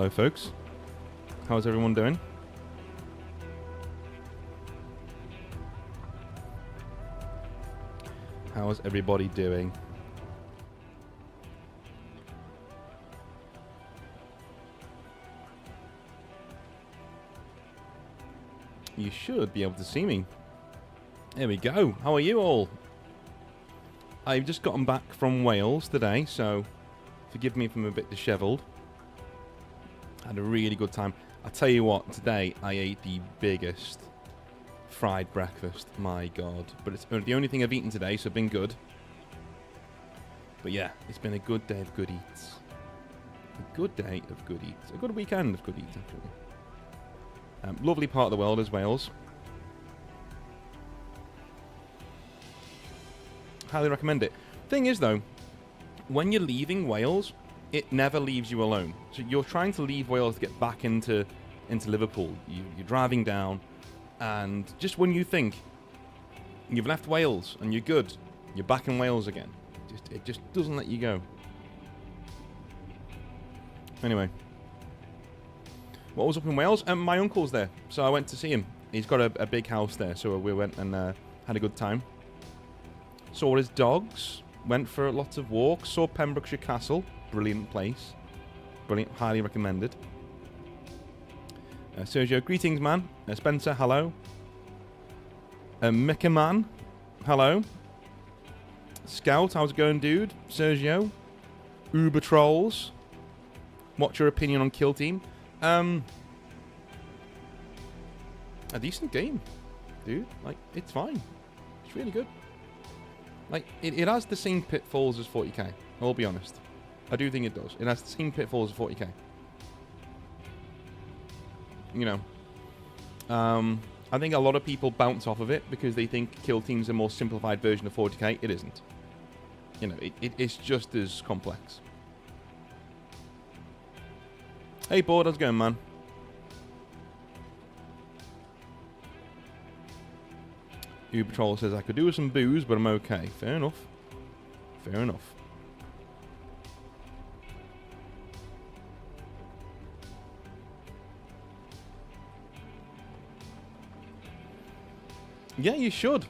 Hello, folks. How's everyone doing? How's everybody doing? You should be able to see me. There we go. How are you all? I've just gotten back from Wales today, so forgive me if I'm a bit dishevelled. Had a really good time. I tell you what, today I ate the biggest fried breakfast. My God. But it's the only thing I've eaten today, so it's been good. But yeah, it's been a good day of good eats. A good day of good eats. A good weekend of good eats, actually. Lovely part of the world is Wales. Highly recommend it. Thing is, though, when you're leaving Wales, it never leaves you alone. So you're trying to leave Wales to get back into Liverpool. You're driving down, and just when you think you've left Wales and you're good, you're back in Wales again. It just doesn't let you go. Anyway, what was up in Wales? My uncle's there, so I went to see him. He's got a big house there, so we went and had a good time. Saw his dogs, went for lots of walks, saw Pembrokeshire Castle, brilliant place, brilliant, highly recommended. Sergio, greetings, man. Spencer, hello. Micah Man, hello. Scout, how's it going, dude? Sergio, Uber Trolls, what's your opinion on Kill Team? A decent game, dude. Like, it's fine. It's really good. Like, it has the same pitfalls as 40k. I'll be honest. I do think it does. It has the same pitfalls as 40k. You know. I think a lot of people bounce off of it because they think Kill Team's a more simplified version of 40k. It isn't. You know, it's just as complex. Hey, Board, how's it going, man? Uber Troll says, I could do with some booze, but I'm okay. Fair enough. Fair enough. Yeah, you should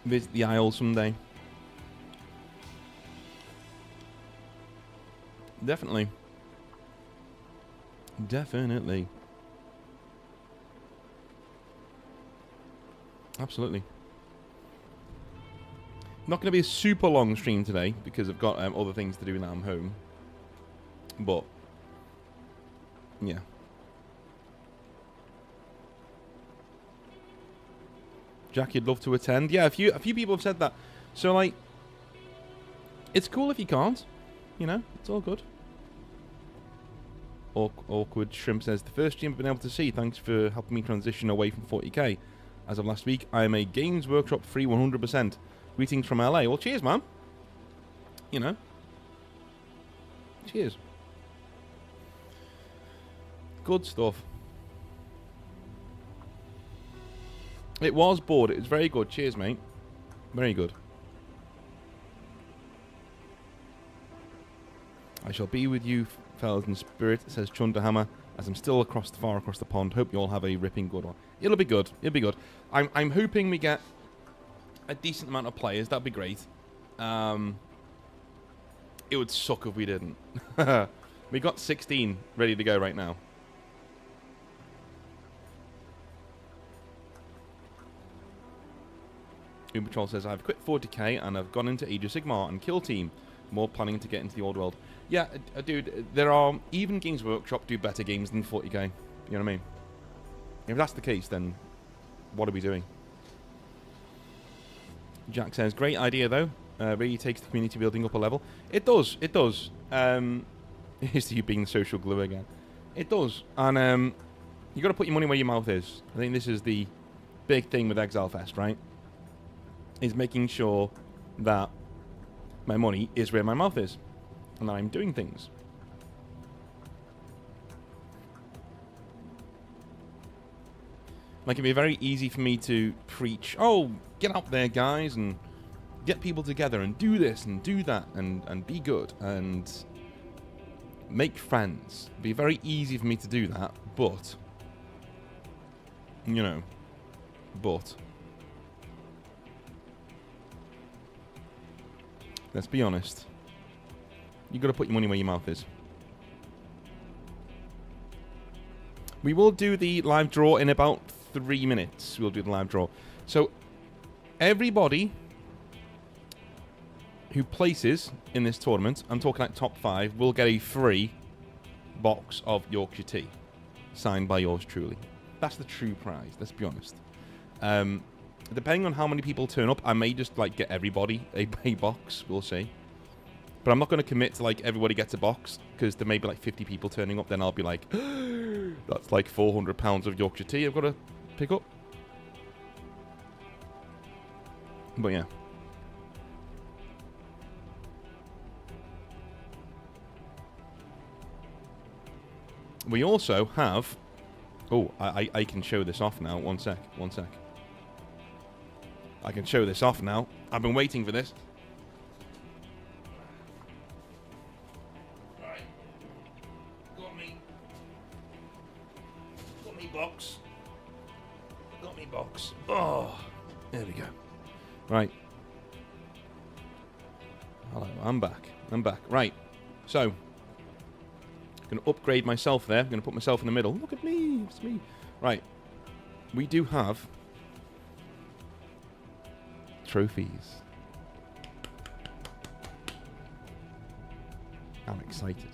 visit the Isle someday. Definitely. Definitely. Absolutely. Not going to be a super long stream today because I've got other things to do now I'm home. But, yeah. Jack, you'd love to attend. Yeah, a few people have said that. So, like, it's cool if you can't. You know, it's all good. Awkward Shrimp says, the first stream I've been able to see. Thanks for helping me transition away from 40k. As of last week, I am a Games Workshop free 100%. Greetings from LA. Well, cheers, man. You know. Cheers. Good stuff. It was bored. It was very good. Cheers, mate. Very good. I shall be with you, fellas in spirit, says Chunderhammer, as I'm still far across the pond. Hope you all have a ripping good one. It'll be good. It'll be good. I'm hoping we get a decent amount of players. That'd be great. It would suck if we didn't. We got 16 ready to go right now. Uber Troll says, I've quit 40k and I've gone into Age of Sigmar and Kill Team. More planning to get into the old world. Yeah, dude, there are... Even Games Workshop do better games than 40k. You know what I mean? If that's the case, then what are we doing? Jack says, great idea, though. Really takes the community building up a level. It does. It does. Here's you being the social glue again. It does. And you got to put your money where your mouth is. I think this is the big thing with Exile Fest, right? Is making sure that my money is where my mouth is. And that I'm doing things. Like, it'd be very easy for me to preach, oh, get out there, guys, and get people together and do this and do that and be good. And make friends. It'd be very easy for me to do that, but, you know, let's be honest. You got to put your money where your mouth is. We will do the live draw in about 3 minutes. We'll do the live draw. So, everybody who places in this tournament, I'm talking like top 5, will get a free box of Yorkshire tea, signed by yours truly. That's the true prize, let's be honest. Depending on how many people turn up, I may just like get everybody a box, we'll see. But I'm not going to commit to like everybody gets a box, because there may be like 50 people turning up, then I'll be like, that's like £400 of Yorkshire tea I've got to pick up. But yeah. We also have... Oh, I can show this off now. One sec. I can show this off now. I've been waiting for this. Right. Got me box. Got me box. Oh, there we go. Right. Hello, I'm back. Right. So... going to upgrade myself there. I'm going to put myself in the middle. Look at me. It's me. Right. We do have trophies. I'm excited.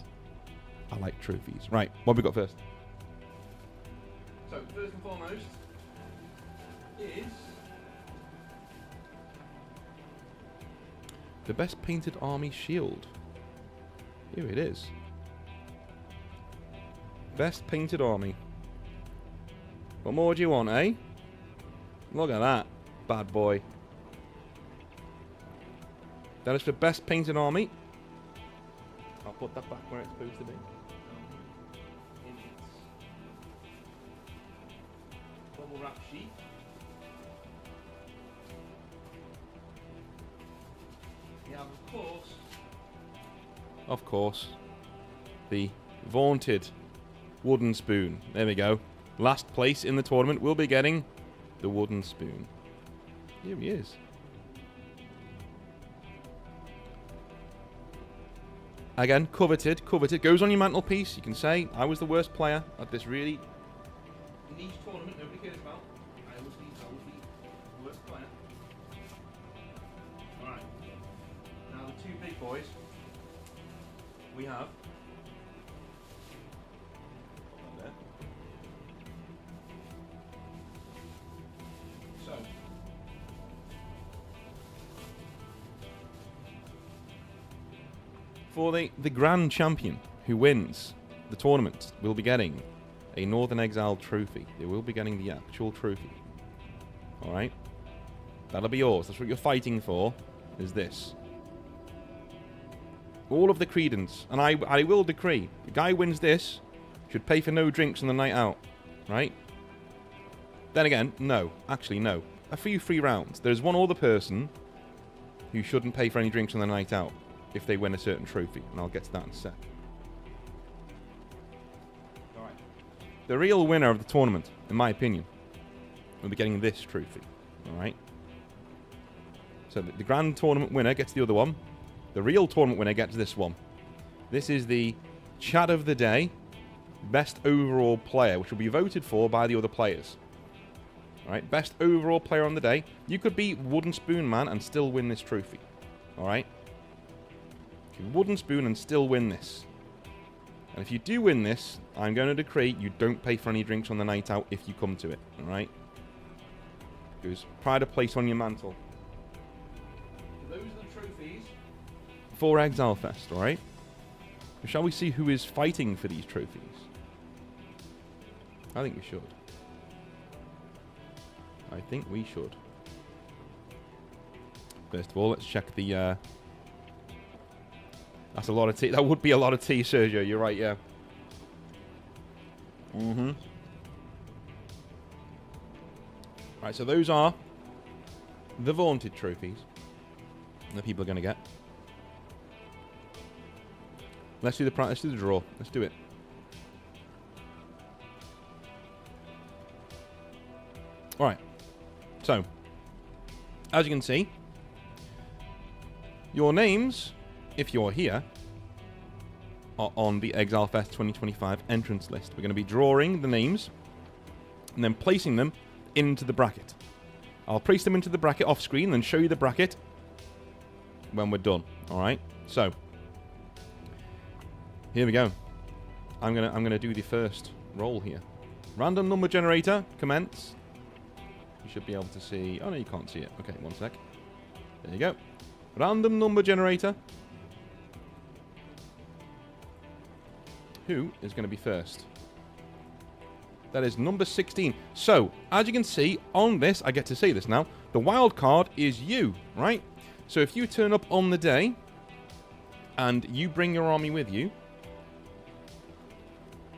I like trophies. Right. What have we got first? So, first and foremost is the best painted army shield. Here it is. Best painted army. What more do you want, eh? Look at that bad boy. That is for best painted army. I'll put that back where it's supposed to be. Bubble wrap sheet. We have, of course, the vaunted wooden spoon. There we go. Last place in the tournament will be getting the wooden spoon. Here he is. Again, coveted. Goes on your mantelpiece. You can say, I was the worst player at this really niche tournament nobody cares about. I was the worst player. Alright. Now the two big boys. We have... For the Grand Champion who wins the tournament, will be getting a Northern Exile trophy. They will be getting the actual trophy. Alright? That'll be yours. That's what you're fighting for, is this. All of the credence. And I will decree, the guy who wins this should pay for no drinks on the night out. Right? Then again, no. Actually, no. A few free rounds. There's one other person who shouldn't pay for any drinks on the night out if they win a certain trophy, and I'll get to that in a sec. Alright. The real winner of the tournament, in my opinion, will be getting this trophy. Alright? So the grand tournament winner gets the other one. The real tournament winner gets this one. This is the Chat of the Day Best Overall Player, which will be voted for by the other players. Alright? Best Overall Player on the day. You could be Wooden Spoon Man and still win this trophy. Alright? Wooden Spoon and still win this. And if you do win this, I'm going to decree you don't pay for any drinks on the night out if you come to it. Alright? Goes pride of place on your mantle. So those are the trophies for Exile Fest, alright? Shall we see who is fighting for these trophies? I think we should. First of all, let's check the... That's a lot of tea. That would be a lot of tea, Sergio. You're right, yeah. Right, so those are the vaunted trophies that people are going to get. Let's do the draw. Let's do it. All right. So, as you can see, your names, if you're here, are on the Exile Fest 2025 entrance list. We're going to be drawing the names and then placing them into the bracket. I'll place them into the bracket off screen, then show you the bracket when we're done. All right. So here we go. I'm gonna do the first roll here. Random number generator, commence. You should be able to see. Oh no, you can't see it. Okay, one sec. There you go. Random number generator. Who is going to be first? That is number 16. So, as you can see on this, I get to say this now, the wild card is you, right? So if you turn up on the day and you bring your army with you,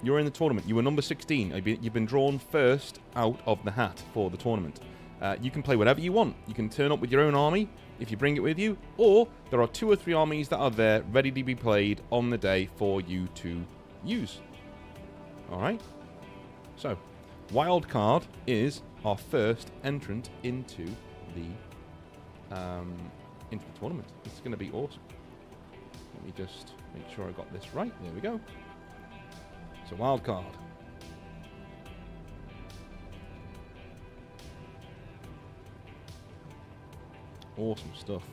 you're in the tournament. You were number 16. You've been drawn first out of the hat for the tournament. You can play whatever you want. You can turn up with your own army if you bring it with you, or there are 2 or 3 armies that are there ready to be played on the day for you to use. Alright? So, wild card is our first entrant into the tournament. This is going to be awesome. Let me just make sure I got this right. There we go. So, wild card. Awesome stuff.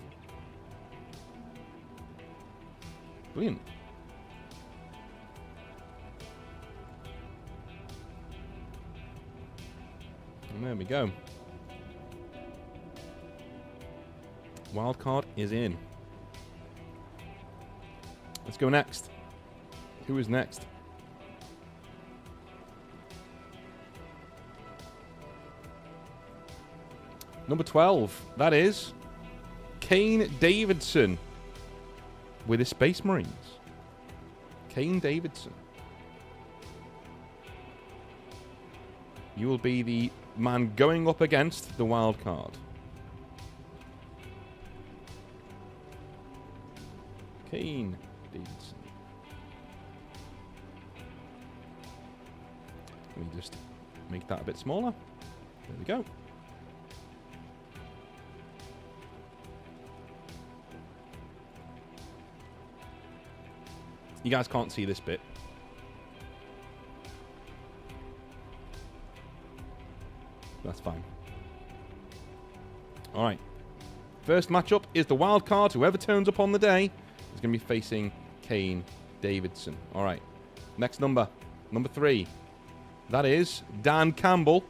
Brilliant. And there we go. Wildcard is in. Let's go next. Who is next? Number 12. That is Kane Davidson with his Space Marines. Kane Davidson. You will be the man going up against the wild card. Kane Davidson. Let me just make that a bit smaller. There we go. You guys can't see this bit. That's fine. Alright. First matchup is the wild card. Whoever turns up on the day is going to be facing Kane Davidson. Alright. Next number. Number 3. That is Dan Campbell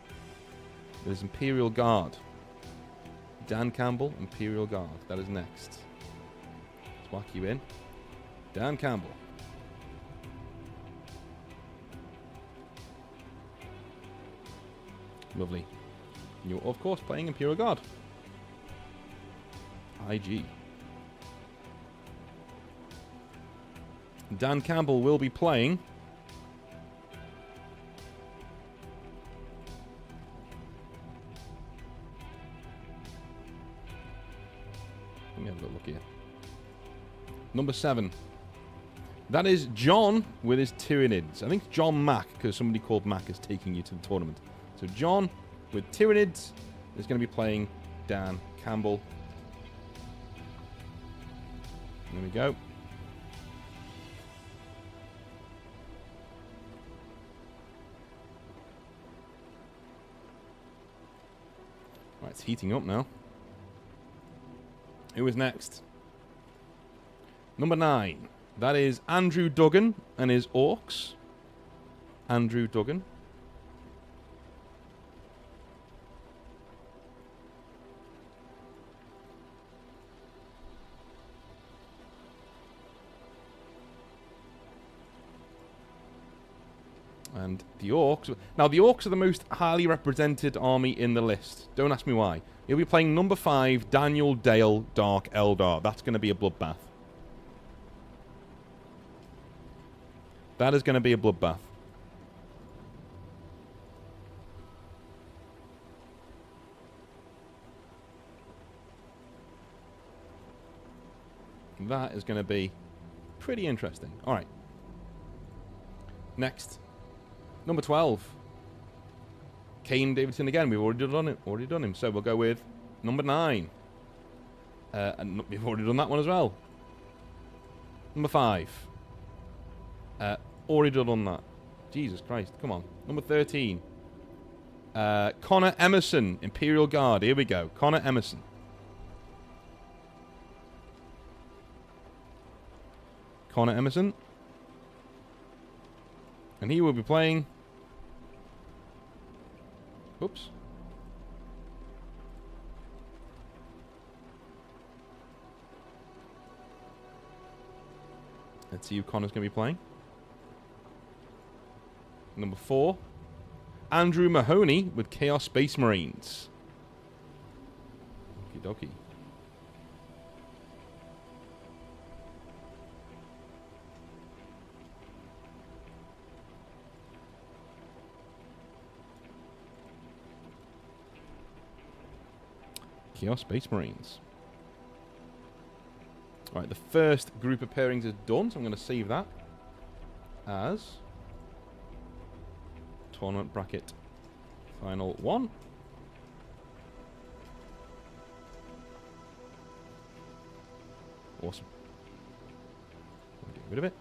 with his Imperial Guard. Dan Campbell, Imperial Guard. That is next. Let's whack you in. Dan Campbell. Lovely. You're, of course, playing Imperial Guard. IG. Dan Campbell will be playing... Let me have a look here. Number 7. That is John with his Tyranids. I think John Mack, because somebody called Mack is taking you to the tournament. So John with Tyranids is going to be playing Dan Campbell. There we go. Right, it's heating up now. Who is next? Number 9. That is Andrew Duggan and his Orcs. Andrew Duggan. And the Orcs... Now, the Orcs are the most highly represented army in the list. Don't ask me why. He'll be playing number 5, Daniel Dale Dark Eldar. That's going to be a bloodbath. That is going to be a bloodbath. That is going to be Pretty interesting. All right. Next. Number 12. Kane Davidson again. We've already done him. So we'll go with number 9. And we've already done that one as well. Number 5. Already done that. Jesus Christ. Come on. Number 13. Connor Emerson. Imperial Guard. Here we go. Connor Emerson. Connor Emerson. And he will be playing... Oops. Let's see who Connor's going to be playing. Number 4. Andrew Mahoney with Chaos Space Marines. Okie dokie. Chaos Space Marines. Right, the first group of pairings is done, so I'm going to save that as tournament bracket final 1. Awesome. Get rid of it.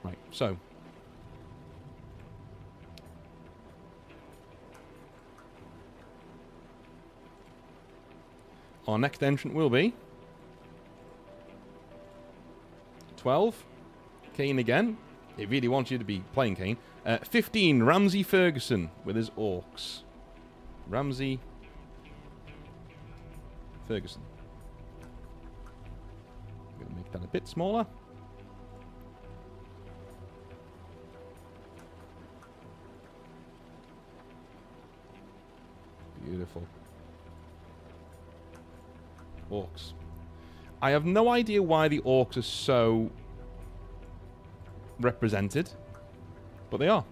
Right, so our next entrant will be 12. Kane again. It really wants you to be playing Kane. 15. Ramsey Ferguson with his Orcs. Ramsey Ferguson. I'm going to make that a bit smaller. Beautiful. Orcs. I have no idea why the Orcs are so represented, but they are.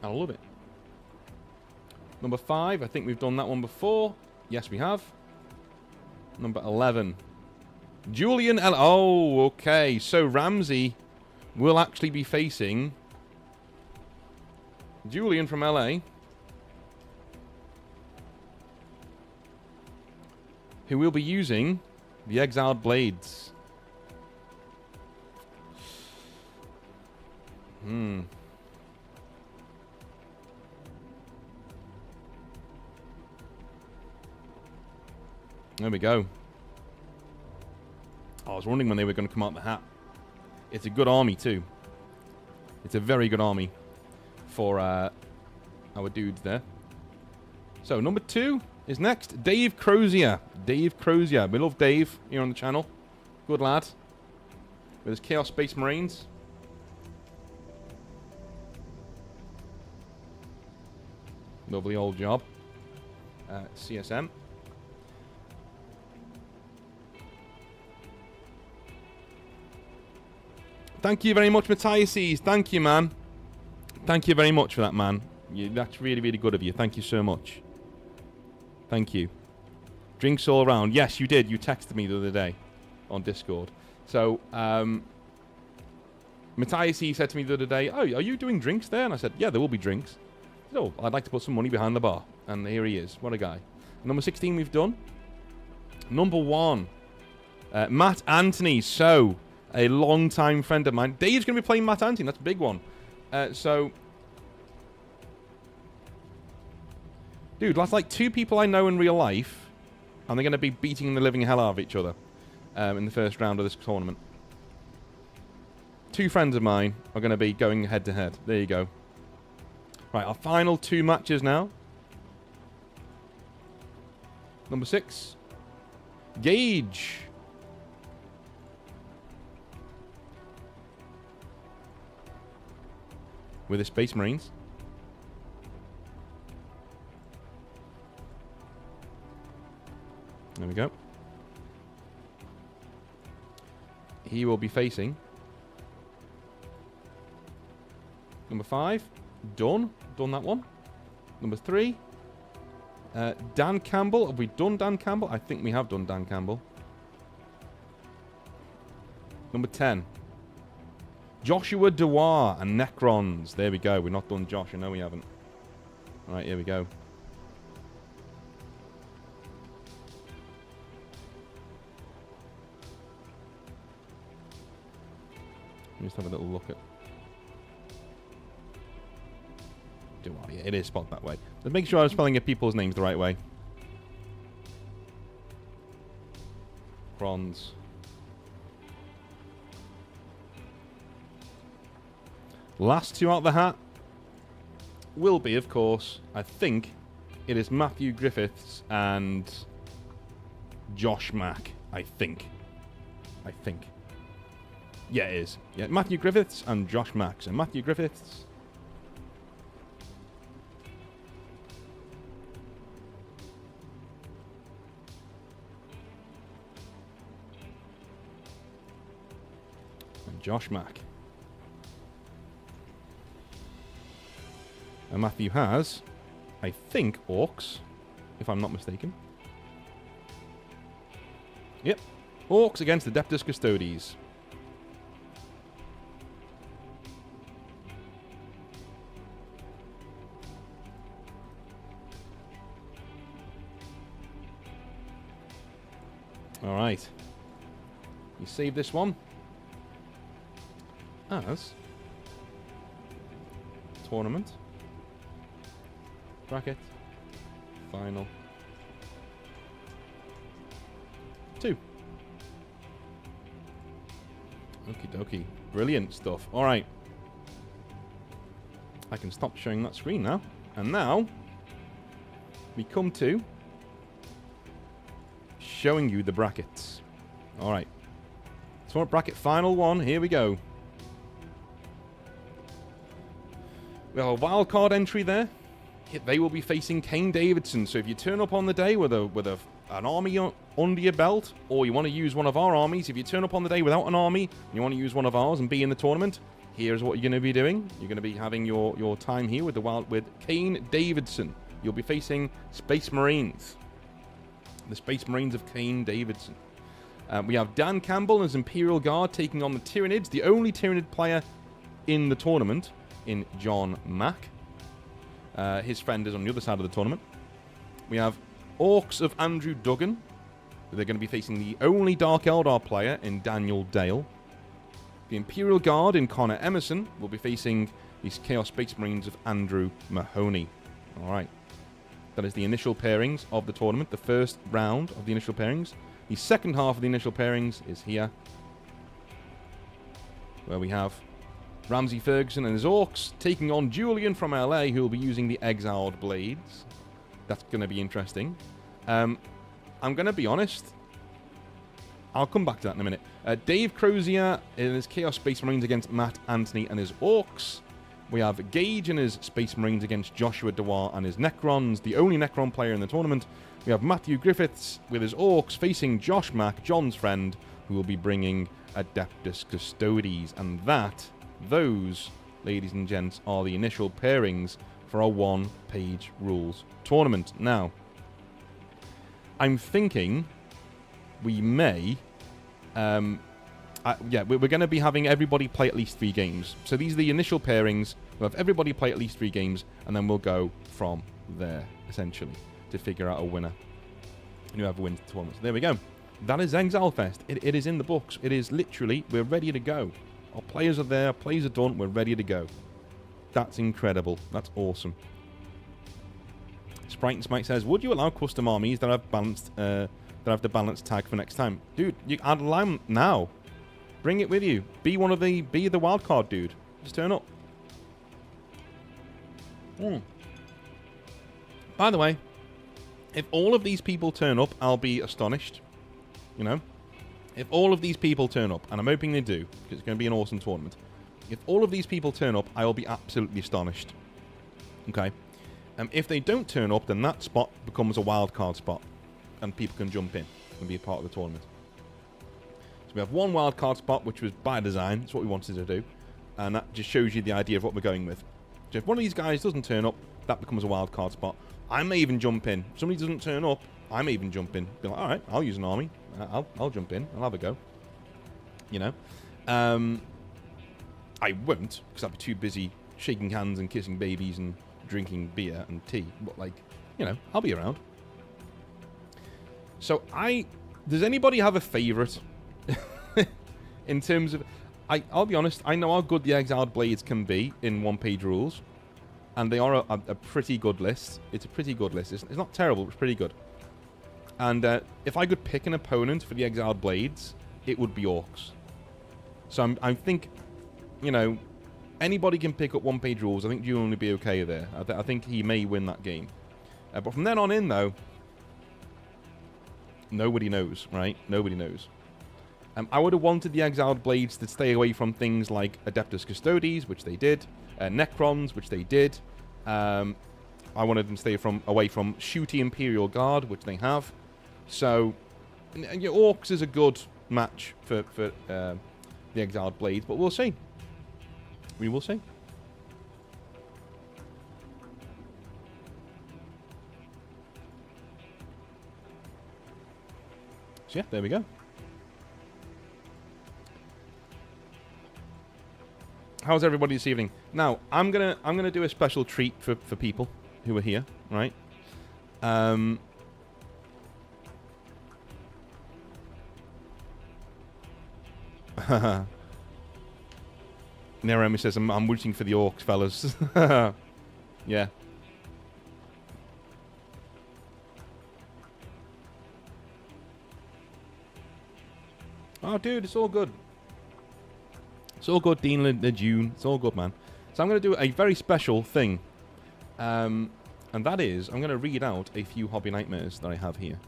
I love it. Number 5, I think we've done that one before. Yes, we have. Number 11. Julian L. Oh, okay. So Ramsey will actually be facing Julian from LA, who will be using the Exiled Blades. There we go. I was wondering when they were going to come out the hat. It's a good army too. It's a very good army for our dudes there. So number 2 is next. Dave Crozier. Dave Crozier. We love Dave here on the channel. Good lad. With his Chaos Space Marines. Lovely old job. CSM. Thank you very much, Matthias. Thank you, man. Thank you very much for that, man. That's really, really good of you. Thank you so much. Thank you. Drinks all around. Yes, you did. You texted me the other day on Discord. So, Matthias said to me the other day, oh, are you doing drinks there? And I said, yeah, there will be drinks. So, I'd like to put some money behind the bar. And here he is. What a guy. Number 16 we've done. Number 1. Matt Anthony. So, a long-time friend of mine. Dave's going to be playing Matt Anthony. That's a big one. So, dude, that's like 2 people I know in real life, and they're going to be beating the living hell out of each other in the first round of this tournament. 2 friends of mine are going to be going head-to-head. There you go. Right, our final 2 matches now. Number 6. Gage. With the Space Marines. There we go. He will be facing number 5. Done that one. Number 3. Dan Campbell. Have we done Dan Campbell? I think we have done Dan Campbell. Number 10. Joshua Dewar and Necrons. There we go. We've not done Josh. I know we haven't. Alright, here we go. Let's have a little look at Dewar. Yeah, it is spelled that way. Let's make sure I'm spelling people's names the right way. Crons. Last two out the hat will be, of course, I think it is Matthew Griffiths and Josh Mack. I think. Yeah, it is. Yeah, Matthew Griffiths and Josh Mack. So Matthew Griffiths. And Josh Mack. And Matthew has, I think, Orcs, if I'm not mistaken. Yep. Orcs against Adeptus Custodes. Alright. You save this one as tournament. Bracket. Final. 2. Okie dokie. Brilliant stuff. Alright. I can stop showing that screen now. And now, we come to showing you the brackets. Alright. Tournament bracket final 1. Here we go. We have a wildcard entry there. They will be facing Kane Davidson. So if you turn up on the day with an army under your belt, or you want to use one of our armies, if you turn up on the day without an army, and you want to use one of ours and be in the tournament, here's what you're going to be doing. You're going to be having your time here with Kane Davidson. You'll be facing Space Marines. The Space Marines of Kane Davidson. We have Dan Campbell as Imperial Guard taking on the Tyranids, the only Tyranid player in the tournament, in John Mack. His friend is on the other side of the tournament. We have Orcs of Andrew Duggan. They're going to be facing the only Dark Eldar player in Daniel Dale. The Imperial Guard in Connor Emerson will be facing these Chaos Space Marines of Andrew Mahoney. Alright. That is the initial pairings of the tournament. The first round of the initial pairings. The second half of the initial pairings is here, where we have Ramsey Ferguson and his Orcs taking on Julian from LA, who will be using the Exiled Blades. That's going to be interesting. I'm going to be honest. I'll come back to that in a minute. Dave Crozier in his Chaos Space Marines against Matt Anthony and his Orcs. We have Gage and his Space Marines against Joshua Dewar and his Necrons, the only Necron player in the tournament. We have Matthew Griffiths with his Orcs facing Josh Mack, John's friend, who will be bringing Adeptus Custodes. And those, ladies and gents, are the initial pairings for our One Page Rules tournament. Now, I'm thinking we may... we're going to be having everybody play at least 3 games. So these are the initial pairings. We'll have everybody play at least 3 games, and then we'll go from there, essentially, to figure out a winner. And whoever wins the tournament. So there we go. That is Exile Fest. It is in the books. It is literally, we're ready to go. Our players are there, players are done, we're ready to go. That's incredible. That's awesome. Sprite and Smite says, would you allow custom armies that have balanced, that have the balanced tag for next time? Dude, I'd allow them now. Bring it with you. Be the wildcard dude. Just turn up. By the way, if all of these people turn up, I'll be astonished. You know? If all of these people turn up, and I'm hoping they do, because it's going to be an awesome tournament. If all of these people turn up, I will be absolutely astonished. Okay? If they don't turn up, then that spot becomes a wildcard spot. And people can jump in and be a part of the tournament. So we have one wildcard spot, which was by design. It's what we wanted to do. And that just shows you the idea of what we're going with. So if one of these guys doesn't turn up, that becomes a wild card spot. I may even jump in. If somebody doesn't turn up, I may even jump in. Be like, all right, I'll use an army. I'll jump in. I'll have a go. You know? I won't, because I'll be too busy shaking hands and kissing babies and drinking beer and tea. But, like, you know, I'll be around. So, does anybody have a favourite? In terms of... I'll be honest, I know how good the Exiled Blades can be in one-page rules. And they are a pretty good list. It's a pretty good list. It's not terrible, but it's pretty good. And if I could pick an opponent for the Exiled Blades, it would be Orcs. So I think, you know, anybody can pick up one-page rules. I think you'll only be okay there. I think he may win that game. But from then on in, though, nobody knows, right? Nobody knows. I would have wanted the Exiled Blades to stay away from things like Adeptus Custodes, which they did. Necrons, which they did. I wanted them to stay away from Shooty Imperial Guard, which they have. So, and your Orcs is a good match for the Exiled Blades, but we'll see. We will see. So yeah, there we go. How's everybody this evening? Now, I'm gonna do a special treat for people who are here, right? Neremi says, I'm rooting for the Orcs, fellas. Yeah. Oh, dude, it's all good. It's all good, Dean Lejeune. It's all good, man. So I'm going to do a very special thing. And that is, I'm going to read out a few Hobby Nightmares that I have here.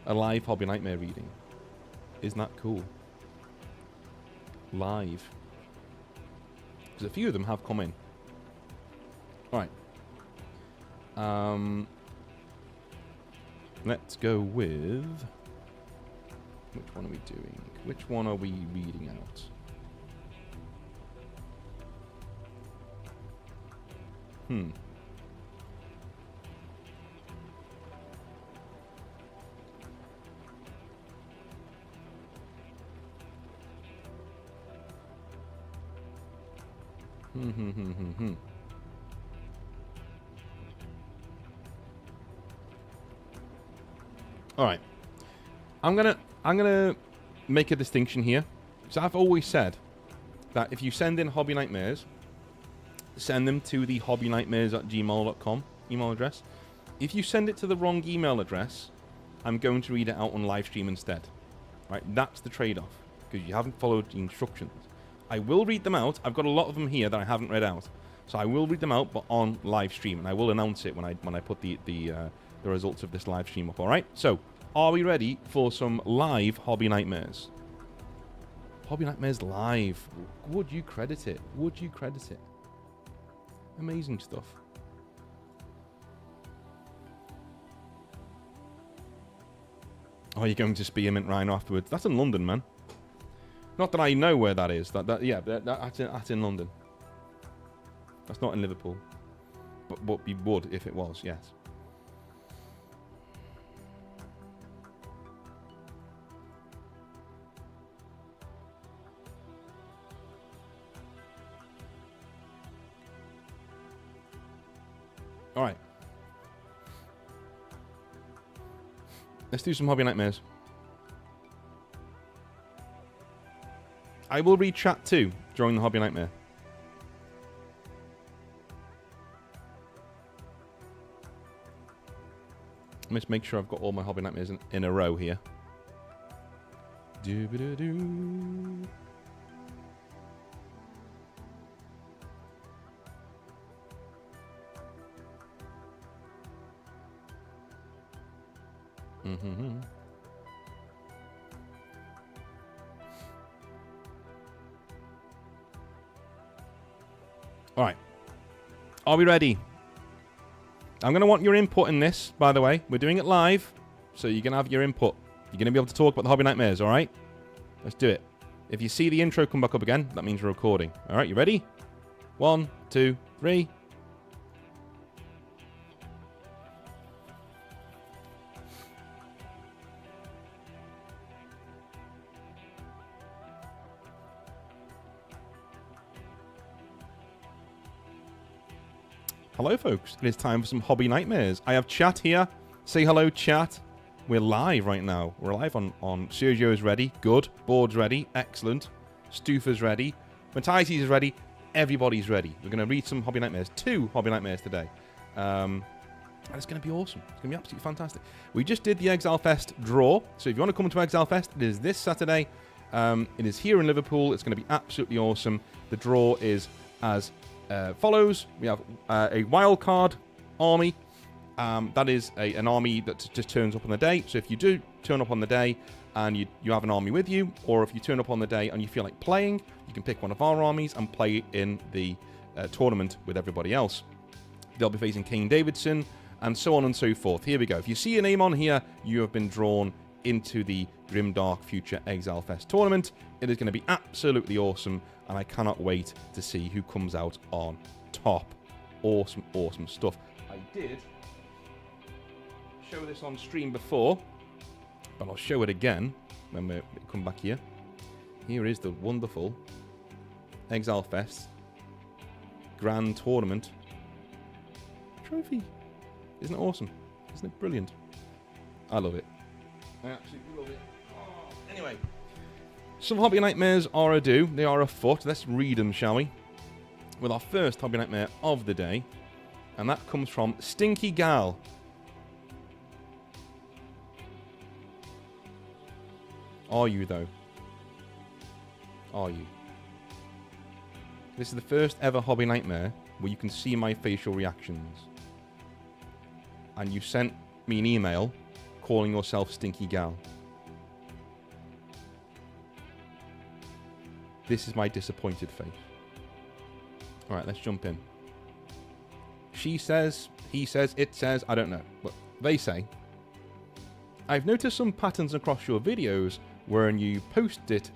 A live Hobby Nightmare reading. Isn't that cool? Live. Because a few of them have come in. Alright. Let's go with... Which one are we doing? Which one are we reading out? All right. I'm gonna make a distinction here. So I've always said that if you send in Hobby Nightmares, send them to the hobbynightmares@gmail.com email address. If you send it to the wrong email address, I'm going to read it out on live stream instead. Right? That's the trade-off, because you haven't followed the instructions. I will read them out. I've got a lot of them here that I haven't read out, so I will read them out, but on live stream, and I will announce it when I put the results of this live stream up. All right. So, are we ready for some live Hobby Nightmares? Hobby Nightmares live. Would you credit it? Would you credit it? Amazing stuff. Oh, you're going to Spearmint Rhino afterwards? That's in London, man. Not that I know where that is. That's in London. That's not in Liverpool. But we would if it was, yes. Alright. Let's do some Hobby Nightmares. I will read chat too during the Hobby Nightmare. Let's make sure I've got all my Hobby Nightmares in a row here. Doo-ba-da-doo. Alright. Are we ready? I'm going to want your input in this, by the way. We're doing it live, so you're going to have your input. You're going to be able to talk about the Hobby Nightmares, alright? Let's do it. If you see the intro come back up again, that means we're recording. Alright, you ready? 1, 2, 3. Hello, folks. It is time for some Hobby Nightmares. I have chat here. Say hello, chat. We're live right now. We're live on Sergio's ready. Good. Board's ready. Excellent. Stufa's ready. Matthias is ready. Everybody's ready. We're going to read some Hobby Nightmares. 2 Hobby Nightmares today. And it's going to be awesome. It's going to be absolutely fantastic. We just did the Exile Fest draw. So if you want to come to Exile Fest, it is this Saturday. It is here in Liverpool. It's going to be absolutely awesome. The draw is as follows. We have a wildcard army. That is an army that just turns up on the day. So if you do turn up on the day and you have an army with you, or if you turn up on the day and you feel like playing, you can pick one of our armies and play in the tournament with everybody else. They'll be facing Kane Davidson and so on and so forth. Here we go. If you see a name on here, you have been drawn into the Grimdark Future Exile Fest tournament. It is going to be absolutely awesome, and I cannot wait to see who comes out on top. Awesome, awesome stuff. I did show this on stream before, but I'll show it again when we come back here. Here is the wonderful Exile Fest Grand Tournament trophy. Isn't it awesome? Isn't it brilliant? I love it. I absolutely love it. Oh. Anyway, some Hobby Nightmares are ado. They are afoot. Let's read them, shall we? With our first Hobby Nightmare of the day, and that comes from Stinky Gal. Are you, though? Are you? This is the first ever Hobby Nightmare where you can see my facial reactions. And you sent me an email calling yourself Stinky Gal. This is my disappointed face. Alright, let's jump in. She says, he says, it says, I don't know. But they say, I've noticed some patterns across your videos wherein you post it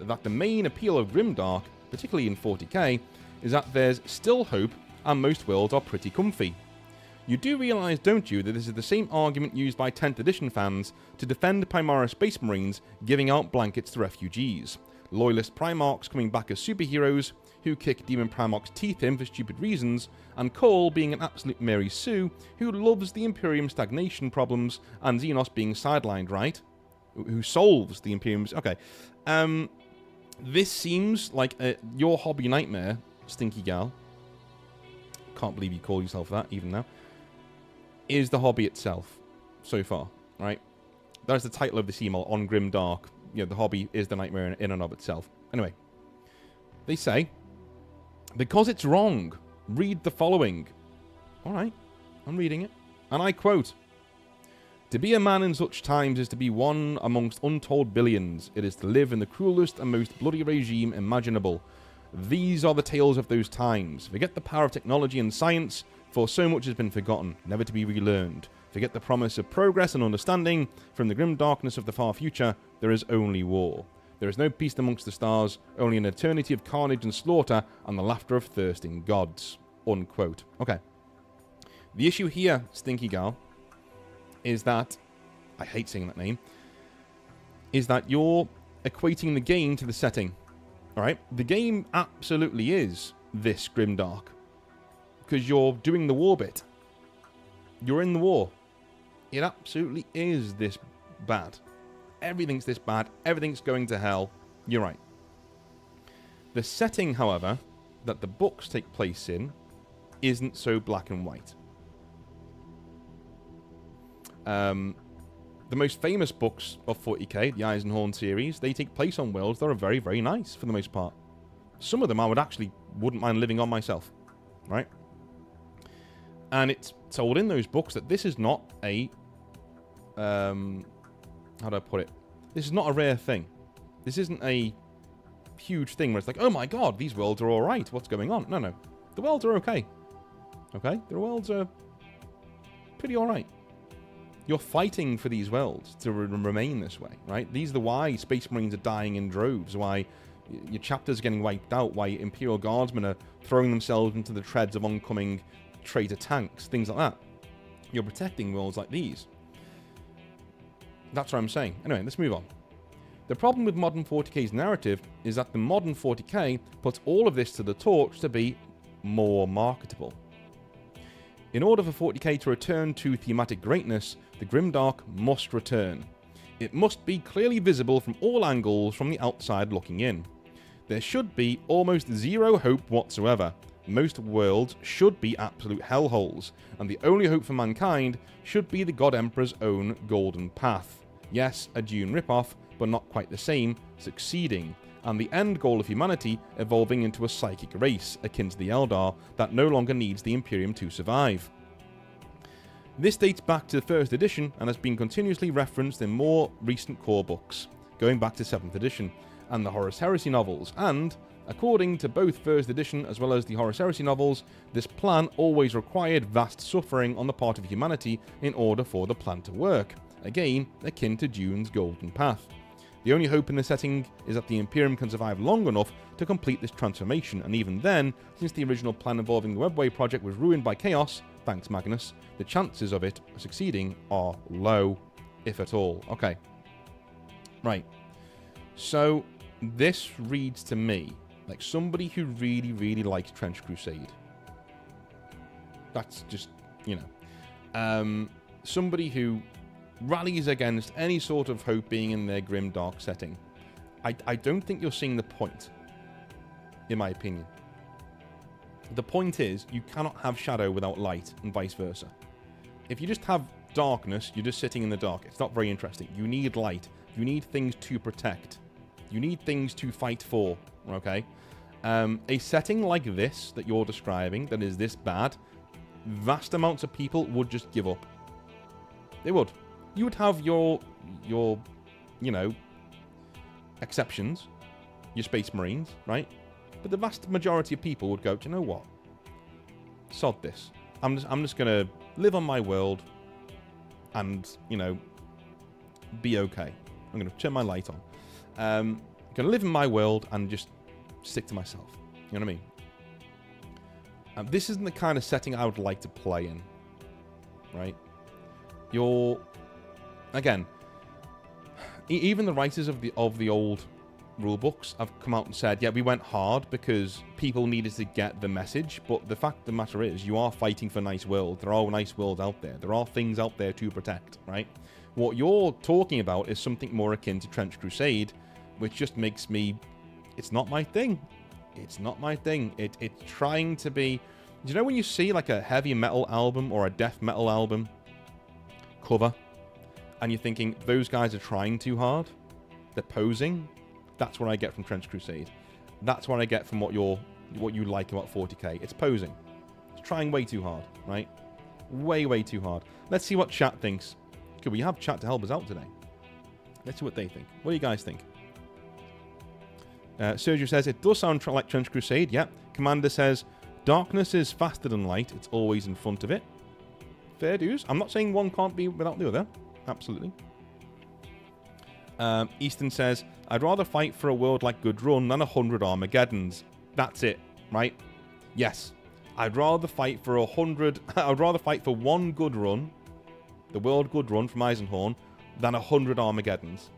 that the main appeal of Grimdark, particularly in 40k, is that there's still hope and most worlds are pretty comfy. You do realise, don't you, that this is the same argument used by 10th edition fans to defend Primara Space Marines giving out blankets to refugees, loyalist Primarchs coming back as superheroes who kick Demon Primarch's teeth in for stupid reasons, and Cole being an absolute Mary Sue who loves the Imperium stagnation problems, and Xenos being sidelined, right? Who solves the Imperium's... Okay. This seems like your Hobby Nightmare, Stinky Gal. Can't believe you call yourself that, even now. Is the hobby itself, so far, right? That's the title of this email on Grimdark. You know, the hobby is the nightmare in and of itself. Anyway, they say, because it's wrong, read the following. Alright, I'm reading it. And I quote, to be a man in such times is to be one amongst untold billions. It is to live in the cruelest and most bloody regime imaginable. These are the tales of those times. Forget the power of technology and science, for so much has been forgotten, never to be relearned. Forget the promise of progress and understanding. From the grim darkness of the far future, there is only war. There is no peace amongst the stars, only an eternity of carnage and slaughter, and the laughter of thirsting gods. Unquote. Okay. The issue here, Stinky Gal, is that, I hate saying that name, is that you're equating the game to the setting. Alright? The game absolutely is this grimdark. Because you're doing the war bit. You're in the war. It absolutely is this bad. Everything's this bad. Everything's going to hell. You're right. The setting, however, that the books take place in isn't so black and white. The most famous books of 40k, the Eisenhorn series, they take place on worlds that are very, very nice for the most part. Some of them I wouldn't mind living on myself. Right? And it's told in those books that this is not a... how do I put it? This is not a rare thing. This isn't a huge thing where it's like, oh my god, these worlds are alright. What's going on? No, no. The worlds are okay. Okay? The worlds are pretty alright. You're fighting for these worlds to remain this way, right? These are why Space Marines are dying in droves, why your chapters are getting wiped out, why Imperial Guardsmen are throwing themselves into the treads of oncoming traitor tanks, things like that. You're protecting worlds like these. That's what I'm saying. Anyway, let's move on. The problem with modern 40k's narrative is that the modern 40k puts all of this to the torch to be more marketable. In order for 40k to return to thematic greatness, the Grimdark must return. It must be clearly visible from all angles from the outside looking in. There should be almost zero hope whatsoever. Most worlds should be absolute hellholes, and the only hope for mankind should be the God Emperor's own golden path. Yes, a Dune ripoff, but not quite the same, succeeding, and the end goal of humanity evolving into a psychic race, akin to the Eldar, that no longer needs the Imperium to survive. This dates back to the 1st edition and has been continuously referenced in more recent core books, going back to 7th edition, and the Horus Heresy novels, and, according to both 1st edition as well as the Horus Heresy novels, this plan always required vast suffering on the part of humanity in order for the plan to work, again, akin to Dune's golden path. The only hope in the setting is that the Imperium can survive long enough to complete this transformation, and even then, since the original plan involving the Webway project was ruined by chaos, thanks Magnus, the chances of it succeeding are low, if at all. Okay. Right. So, this reads to me like somebody who really, really likes Trench Crusade. That's just, you know. Somebody who rallies against any sort of hope being in their grim, dark setting. I don't think you're seeing the point, in my opinion. The point is, you cannot have shadow without light, and vice versa. If you just have darkness, you're just sitting in the dark. It's not very interesting. You need light. You need things to protect. You need things to fight for, okay? A setting like this that you're describing, that is this bad, vast amounts of people would just give up. They would. You would have your, you know, exceptions, your Space Marines, right? But the vast majority of people would go, do you know what? Sod this. I'm just going to live on my world and, you know, be okay. I'm going to turn my light on. I'm going to live in my world and just stick to myself. You know what I mean? This isn't the kind of setting I would like to play in, right? Again, even the writers of the old rule books have come out and said, yeah, we went hard because people needed to get the message, but the fact of the matter is, you are fighting for nice worlds. There are nice worlds out there. There are things out there to protect, right? What you're talking about is something more akin to Trench Crusade, which just makes me... It's not my thing. It's not my thing. It's trying to be... Do you know when you see like a heavy metal album or a death metal album cover, and you're thinking, those guys are trying too hard? They're posing? That's what I get from Trench Crusade. That's what I get from what you like about 40k. It's posing. It's trying way too hard, right? Way too hard. Let's see what chat thinks. Could we have chat to help us out today? Let's see what they think. What do you guys think? Sergio says, it does sound like Trench Crusade, yep. Commander says, darkness is faster than light. It's always in front of it. Fair dues. I'm not saying one can't be without the other. Absolutely. Easton says, I'd rather fight for a world like Good Run than 100 Armageddons. That's it, right? Yes. I'd rather fight for 100... I'd rather fight for one Good Run, the world Good Run from Eisenhorn, than 100 Armageddons.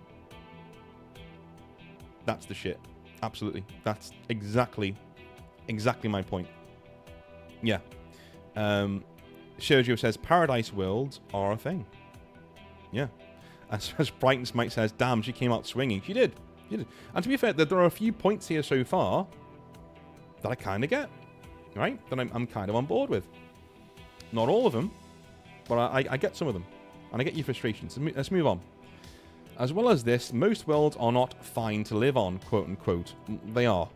That's the shit. Absolutely. That's exactly my point. Yeah. Sergio says, Paradise Worlds are a thing. Yeah. As Brighton Smite says, damn, she came out swinging. She did. And to be fair, there are a few points here so far that I kind of get, right? That I'm kind of on board with. Not all of them, but I get some of them. And I get your frustrations. Let's move on. As well as this, most worlds are not fine to live on, quote-unquote. They are.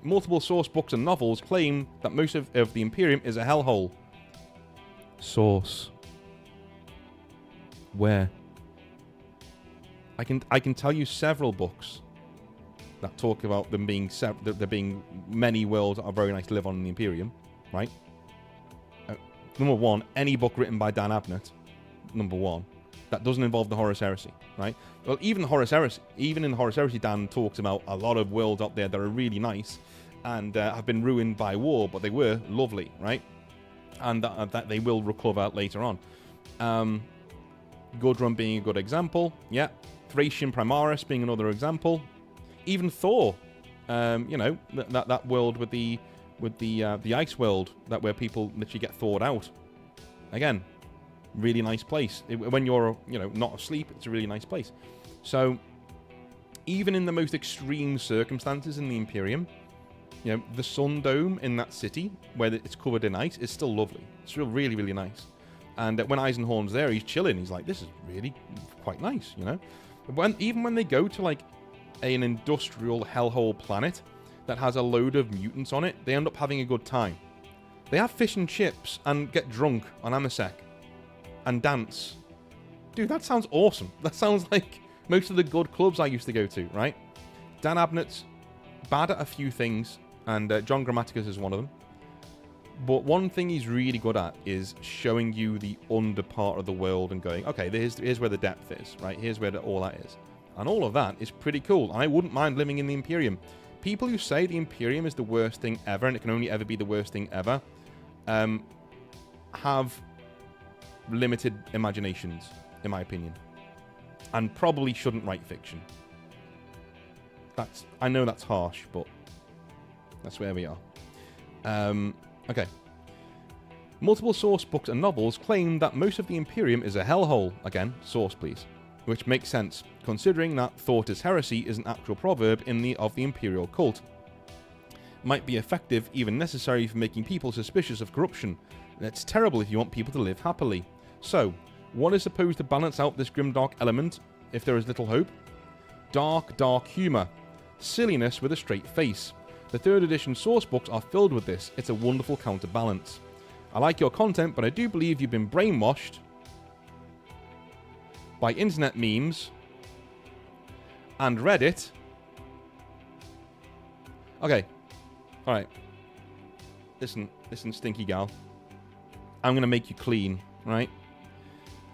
Multiple source books and novels claim that most of the Imperium is a hellhole. Source. Where? I can tell you several books that talk about them being there being many worlds that are very nice to live on in the Imperium, right? Number one, any book written by Dan Abnett, number one, that doesn't involve the Horus Heresy, right? Well, even in the Horus Heresy, Dan talks about a lot of worlds out there that are really nice and have been ruined by war, but they were lovely, right? And that they will recover later on. Gudrun being a good example, yeah. Thracian Primaris being another example. Even Thor, you know, that world with the ice world, where people literally get thawed out. Again, really nice place. When you're, not asleep, it's a really nice place. So, even in the most extreme circumstances in the Imperium, the Sun Dome in that city, where it's covered in ice, is still lovely. It's really, really nice. And when Eisenhorn's there, he's chilling. He's like, this is really quite nice, Even when they go to, like, an industrial hellhole planet that has a load of mutants on it, they end up having a good time. They have fish and chips and get drunk on Amasek and dance. Dude, that sounds awesome. That sounds like most of the good clubs I used to go to, right? Dan Abnett's bad at a few things, and John Grammaticus is one of them. But one thing he's really good at is showing you the under part of the world and going, okay, here's where the depth is, right? Here's where all that is. And all of that is pretty cool. And I wouldn't mind living in the Imperium. People who say the Imperium is the worst thing ever, and it can only ever be the worst thing ever, have limited imaginations, in my opinion. And probably shouldn't write fiction. I know that's harsh, but that's where we are. Okay. Multiple source books and novels claim that most of the Imperium is a hellhole. Again, source please. Which makes sense, considering that thought is heresy is an actual proverb of the Imperial cult. Might be effective, even necessary for making people suspicious of corruption. That's terrible if you want people to live happily. So, what is supposed to balance out this grimdark element, if there is little hope? Dark humour. Silliness with a straight face. The 3rd edition sourcebooks are filled with this. It's a wonderful counterbalance. I like your content, but I do believe you've been brainwashed by internet memes and Reddit. Okay. Alright. Listen, stinky gal. I'm going to make you clean, right?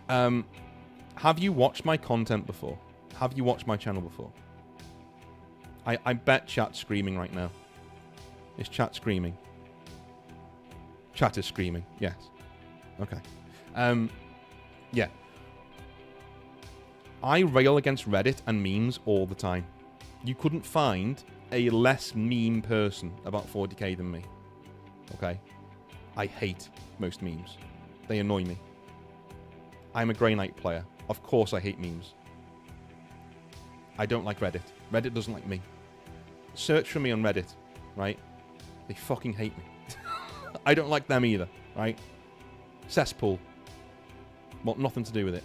Have you watched my content before? Have you watched my channel before? I bet chat's screaming right now. Is chat screaming? Chat is screaming, yes. Okay. Yeah. I rail against Reddit and memes all the time. You couldn't find a less meme person about 40k than me. Okay? I hate most memes. They annoy me. I'm a Grey Knight player. Of course I hate memes. I don't like Reddit. Reddit doesn't like me. Search for me on Reddit, right? They fucking hate me. I don't like them either, right? Cesspool. Want nothing to do with it.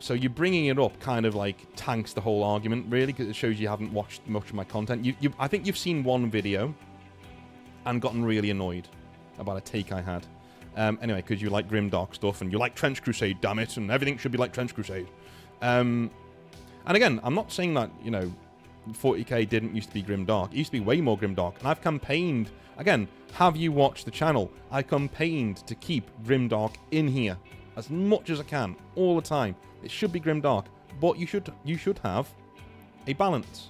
So you bringing it up kind of like tanks the whole argument, really, because it shows you haven't watched much of my content. I think you've seen one video and gotten really annoyed about a take I had. Anyway, because you like grimdark stuff and you like Trench Crusade, damn it, and everything should be like Trench Crusade. And again, I'm not saying that, 40k didn't used to be grimdark. It used to be way more grimdark. And I've campaigned, again, have you watched the channel? I campaigned to keep grimdark in here as much as I can, all the time. It should be grimdark, but you should have a balance.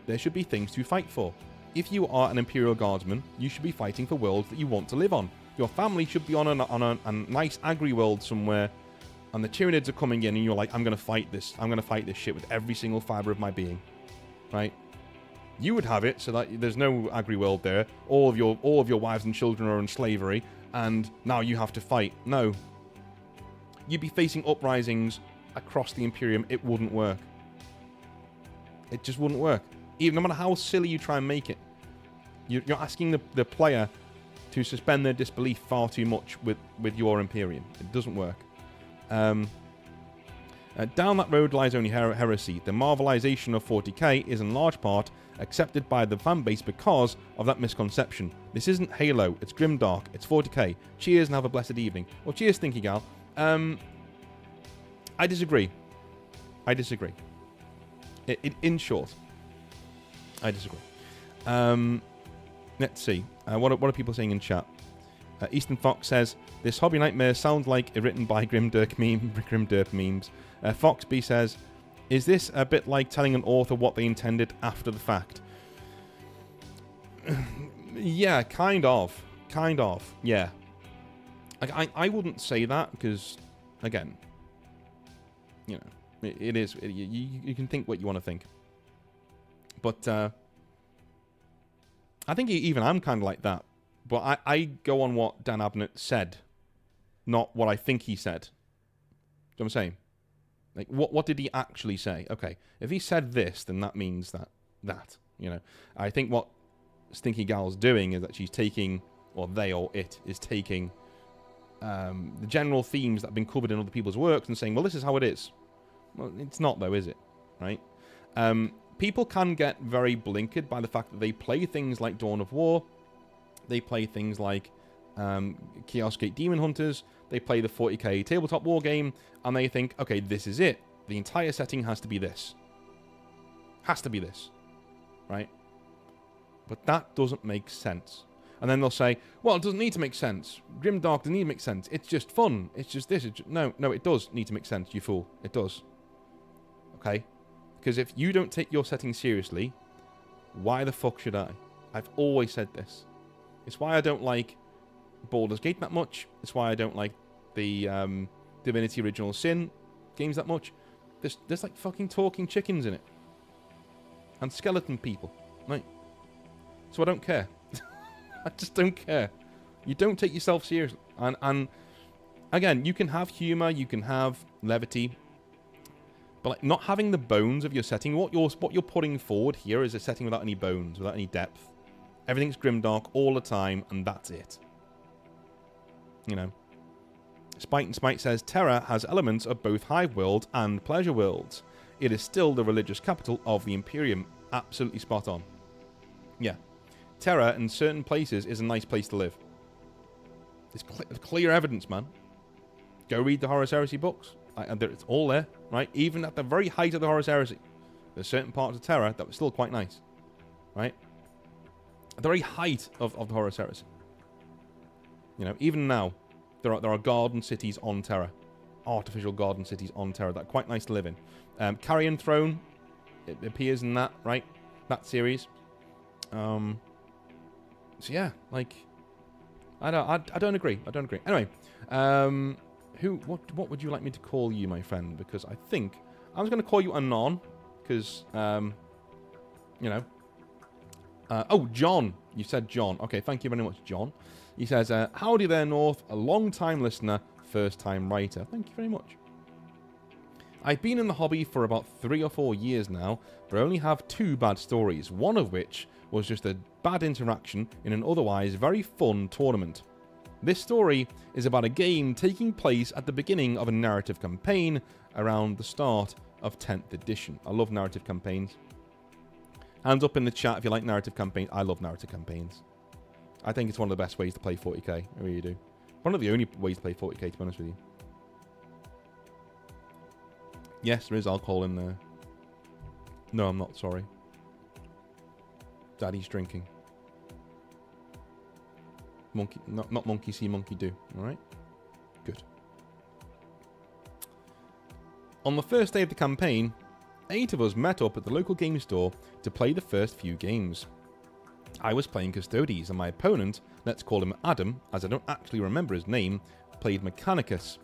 There should be things to fight for. If you are an Imperial Guardsman, you should be fighting for worlds that you want to live on. Your family should be on a nice agri-world somewhere, and the Tyranids are coming in, and you're like, I'm going to fight this. I'm going to fight this shit with every single fibre of my being. Right? You would have it so that there's no agri-world there. All of your wives and children are in slavery, and now you have to fight. No. You'd be facing uprisings across the Imperium. It wouldn't work. It just wouldn't work. Even no matter how silly you try and make it. You're asking the player to suspend their disbelief far too much with your Imperium. It doesn't work. Down that road lies only heresy. The marvelization of 40k is in large part accepted by the fanbase because of that misconception. This isn't Halo, it's grimdark, it's 40k. Cheers and have a blessed evening. Well, cheers, Stinky Gal. I disagree. In short, I disagree. Let's see. What are people saying in chat? Eastern Fox says, this hobby nightmare sounds like a written by Grimderp memes. Foxby says, is this a bit like telling an author what they intended after the fact? Yeah, kind of. Yeah. I wouldn't say that because, again, it is. You can think what you want to think. But I think even I'm kind of like that. But I go on what Dan Abnett said, not what I think he said. Do you know what I'm saying? Like, what did he actually say? Okay, if he said this, then that means that, you know. I think what Stinky Gal's doing is that she's taking, or they or it is taking, the general themes that have been covered in other people's works and saying, well, this is how it is. Well, it's not, though, is it? Right? People can get very blinkered by the fact that they play things like Dawn of War, they play things like Chaos Gate Demon Hunters, they play the 40k tabletop war game, and they think, okay, this is it. The entire setting has to be this. Has to be this. Right? But that doesn't make sense. And then they'll say, well, it doesn't need to make sense. Grimdark doesn't need to make sense. It's just fun. It's just this. No, it does need to make sense, you fool. It does. Okay? Because if you don't take your setting seriously, why the fuck should I? I've always said this. It's why I don't like Baldur's Gate that much. It's why I don't like the Divinity Original Sin games that much. There's like fucking talking chickens in it. And skeleton people. Right? So I don't care. I just don't care. You don't take yourself seriously. And again, you can have humor, you can have levity, but like not having the bones of your setting, what you're putting forward here is a setting without any bones, without any depth. Everything's grimdark all the time, and that's it. You know. Spite and Smite says, Terra has elements of both Hive World and Pleasure Worlds. It is still the religious capital of the Imperium. Absolutely spot on. Yeah. Terra in certain places is a nice place to live. It's clear evidence, man. Go read the Horus Heresy books. It's all there, right? Even at the very height of the Horus Heresy, there's certain parts of Terra that were still quite nice, right? At the very height of the Horus Heresy. You know, even now, there are garden cities on Terra. Artificial garden cities on Terra that are quite nice to live in. Carrion Throne, it appears in that, right? That series. So yeah, like, I don't agree. I don't agree. Anyway, what would you like me to call you, my friend? Because I think I was going to call you Anon, because you know. Oh, John. You said John. Okay, thank you very much, John. He says, howdy there, North. A long-time listener, first-time writer. Thank you very much. I've been in the hobby for about 3 or 4 years now, but I only have 2 bad stories, one of which was just a bad interaction in an otherwise very fun tournament. This story is about a game taking place at the beginning of a narrative campaign around the start of 10th edition. I love narrative campaigns. Hands up in the chat if you like narrative campaigns. I love narrative campaigns. I think it's one of the best ways to play 40k. I really do. One of the only ways to play 40k, to be honest with you. Yes, there is alcohol in there. No, I'm not, sorry. Daddy's drinking. Monkey, not monkey see, monkey do. Alright? Good. On the first day of the campaign, 8 of us met up at the local game store to play the first few games. I was playing Custodes, and my opponent, let's call him Adam, as I don't actually remember his name, played Mechanicus.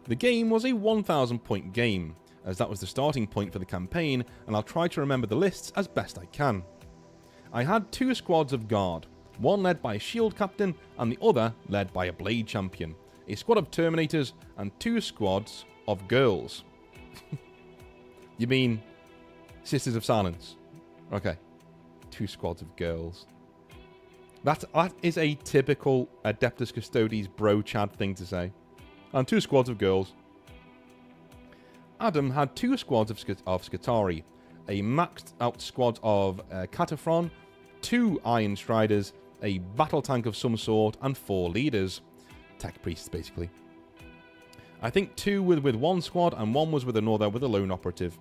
The game was a 1,000 point game, as that was the starting point for the campaign, and I'll try to remember the lists as best I can. I had 2 squads of guard, one led by a shield captain, and the other led by a blade champion, a squad of terminators, and 2 squads of girls. You mean Sisters of Silence? Okay. 2 squads of girls. That is a typical Adeptus Custodes bro Chad thing to say. And 2 squads of girls. Adam had 2 squads of Scutari, a maxed out squad of Cataphron, 2 Iron Striders, a battle tank of some sort, and 4 leaders. Tech priests, basically. I think 2 with one squad, and 1 was with another with a lone operative.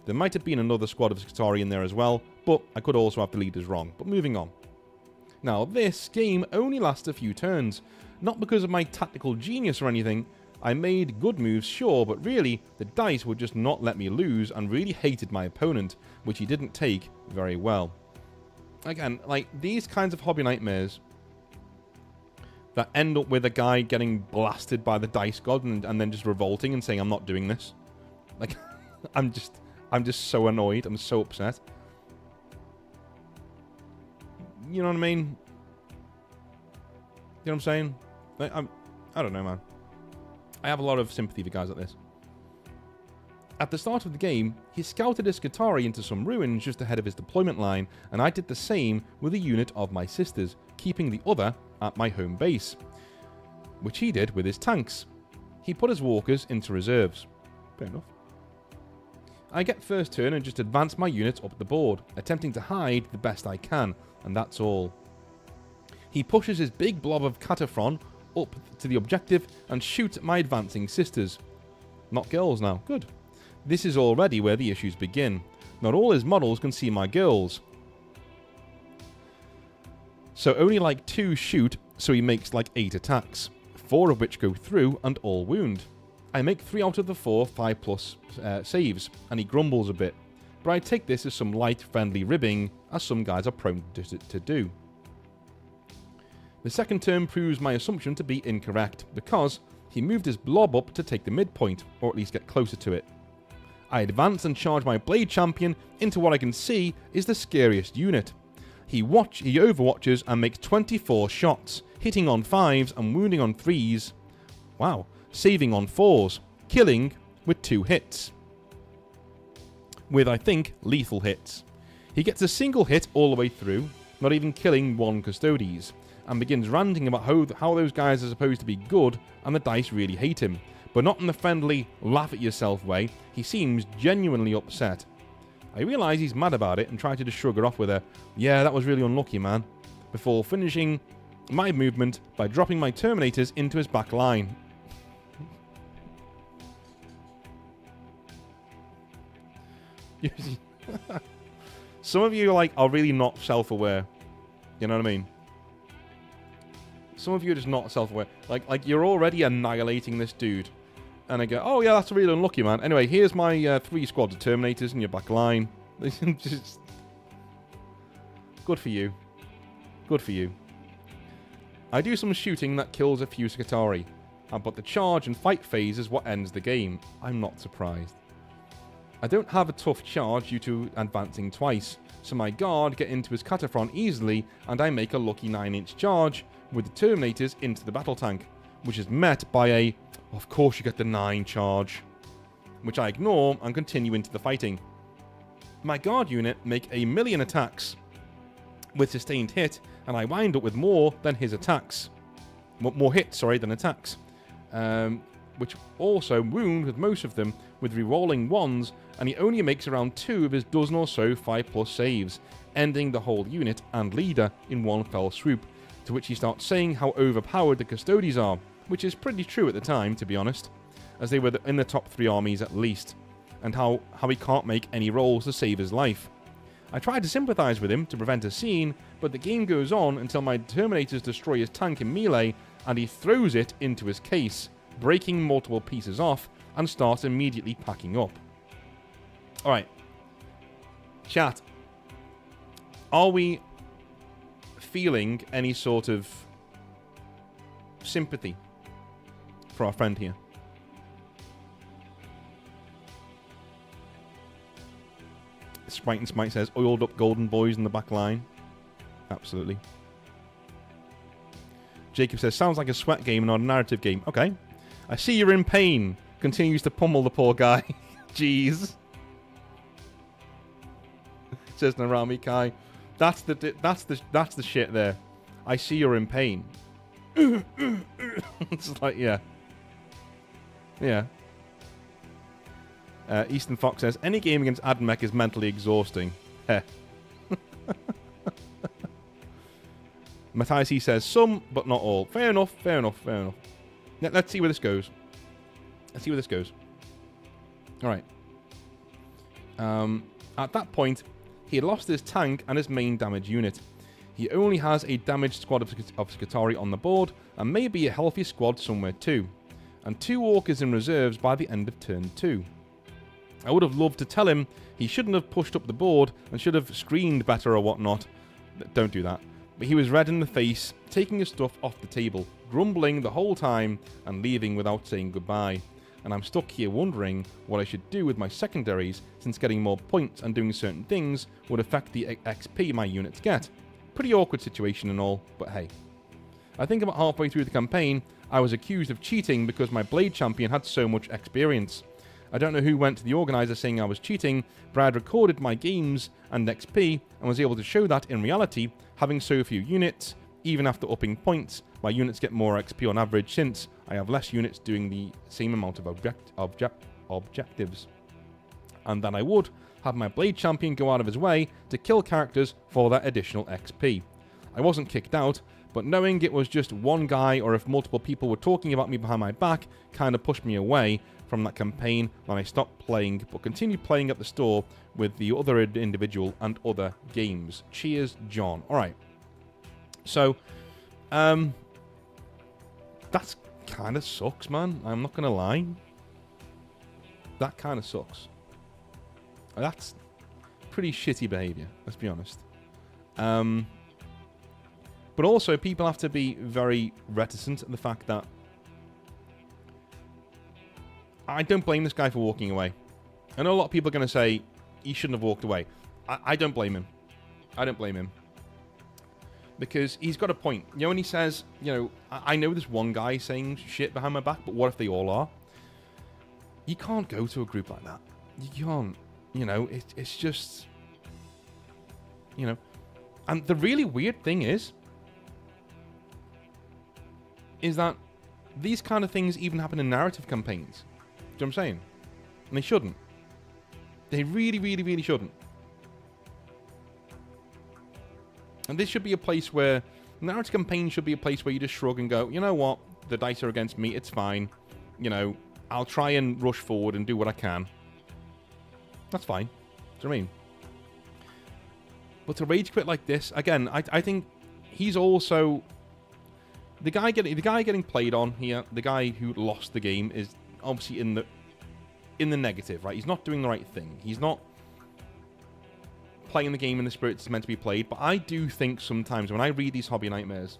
There might have been another squad of Scutari in there as well, but I could also have the leaders wrong. But moving on. Now, this game only lasts a few turns, not because of my tactical genius or anything. I made good moves, sure, but really, the dice would just not let me lose and really hated my opponent, which he didn't take very well. Again, like, these kinds of hobby nightmares that end up with a guy getting blasted by the dice god and then just revolting and saying, I'm not doing this. Like, I'm just so annoyed. I'm so upset. You know what I mean? You know what I'm saying? I don't know, man. I have a lot of sympathy for guys like this. At the start of the game, he scouted his Skitarii into some ruins just ahead of his deployment line, and I did the same with a unit of my sisters, keeping the other at my home base, which he did with his tanks. He put his walkers into reserves. Fair enough. I get first turn and just advance my units up the board, attempting to hide the best I can, and that's all. He pushes his big blob of Cataphren up to the objective and shoots at my advancing sisters. Not girls now. Good. This is already where the issues begin. Not all his models can see my girls. So only like 2 shoot, so he makes like 8 attacks, 4 of which go through and all wound. I make 3 out of the 4 5+ saves, and he grumbles a bit, but I take this as some light friendly ribbing, as some guys are prone to do. The second turn proves my assumption to be incorrect, because he moved his blob up to take the midpoint, or at least get closer to it. I advance and charge my Blade Champion into what I can see is the scariest unit. He overwatches and makes 24 shots, hitting on 5s and wounding on 3s. Wow. Saving on 4s, killing with 2 hits. With, I think, lethal hits. He gets a single hit all the way through, not even killing 1 Custodes, and begins ranting about how those guys are supposed to be good and the dice really hate him. But not in the friendly, laugh-at-yourself way. He seems genuinely upset. I realise he's mad about it and try to just shrug it off with a, "Yeah, that was really unlucky, man," before finishing my movement by dropping my Terminators into his back line. Some of you are really not self-aware. You know what I mean? Some of you are just not self-aware. Like you're already annihilating this dude. And I go, "Oh yeah, that's really unlucky, man. Anyway, here's my 3 squads of Terminators in your back line." Just good for you. Good for you. I do some shooting that kills a few Skitarii, but the charge and fight phase is what ends the game. I'm not surprised. I don't have a tough charge due to advancing twice, so my guard get into his Cataphren easily, and I make a lucky 9-inch charge with the Terminators into the battle tank, which is met by a, "Of course you get the 9 charge," which I ignore and continue into the fighting. My guard unit make 1,000,000 attacks with sustained hit, and I wind up with more than his attacks. More hits, than attacks. Which also wound with most of them with rerolling 1s, and he only makes around 2 of his dozen or so 5+ saves, ending the whole unit and leader in one fell swoop, to which he starts saying how overpowered the Custodes are, which is pretty true at the time, to be honest, as they were in the top 3 armies at least, and how he can't make any rolls to save his life. I try to sympathise with him to prevent a scene, but the game goes on until my Terminators destroy his tank in melee, and he throws it into his case, breaking multiple pieces off, and starts immediately packing up. Alright. Chat. Are we feeling any sort of sympathy for our friend here? Sprite and Smite says, "Oiled up golden boys in the back line." Absolutely. Jacob says, "Sounds like a sweat game, not a narrative game." Okay. "I see you're in pain." Continues to pummel the poor guy. Jeez. Says Narami Kai. That's the shit there. "I see you're in pain." It's like, yeah. Yeah. Eastern Fox says, "Any game against Admech is mentally exhausting." Heh. Matthias he says, "Some, but not all." Fair enough, fair enough, fair enough. Let's see where this goes. Let's see where this goes. Alright. At that point, he had lost his tank and his main damage unit. He only has a damaged squad of Skitarii on the board, and maybe a healthy squad somewhere too. And 2 Orcas in reserves by the end of turn 2. I would have loved to tell him he shouldn't have pushed up the board and should have screened better or whatnot. Don't do that. But he was red in the face, taking his stuff off the table, grumbling the whole time, and leaving without saying goodbye. And I'm stuck here wondering what I should do with my secondaries, since getting more points and doing certain things would affect the XP my units get. Pretty awkward situation and all, but hey. I think about halfway through the campaign, I was accused of cheating because my Blade Champion had so much experience. I don't know who went to the organizer saying I was cheating, but I had recorded my games and XP and was able to show that in reality, having so few units, even after upping points, my units get more XP on average since I have less units doing the same amount of objectives. And that I would have my Blade Champion go out of his way to kill characters for that additional XP. I wasn't kicked out, but knowing it was just one guy or if multiple people were talking about me behind my back kind of pushed me away from that campaign when I stopped playing, but continued playing at the store with the other individual and other games. Cheers, John. Alright. So, that's kind of sucks, man. I'm not going to lie. That kind of sucks. That's pretty shitty behavior, let's be honest. But also, people have to be very reticent at the fact that I don't blame this guy for walking away. I know a lot of people are going to say he shouldn't have walked away. I don't blame him. I don't blame him. Because he's got a point. You know, when he says, you know, I know there's one guy saying shit behind my back, but what if they all are? You can't go to a group like that. You can't. You know, it's just... You know. And the really weird thing is that these kind of things even happen in narrative campaigns. Do you know what I'm saying? And they shouldn't. They really, really, really shouldn't. And this should be a place where... Narrative campaign should be a place where you just shrug and go, you know what? The dice are against me. It's fine. You know, I'll try and rush forward and do what I can. That's fine. Do you know what I mean? But to rage quit like this, again, I think he's also... The guy getting played on here, the guy who lost the game, is obviously in the negative, right? He's not doing the right thing. He's not playing the game in the spirit it's meant to be played. But I do think sometimes, when I read these Hobby Nightmares,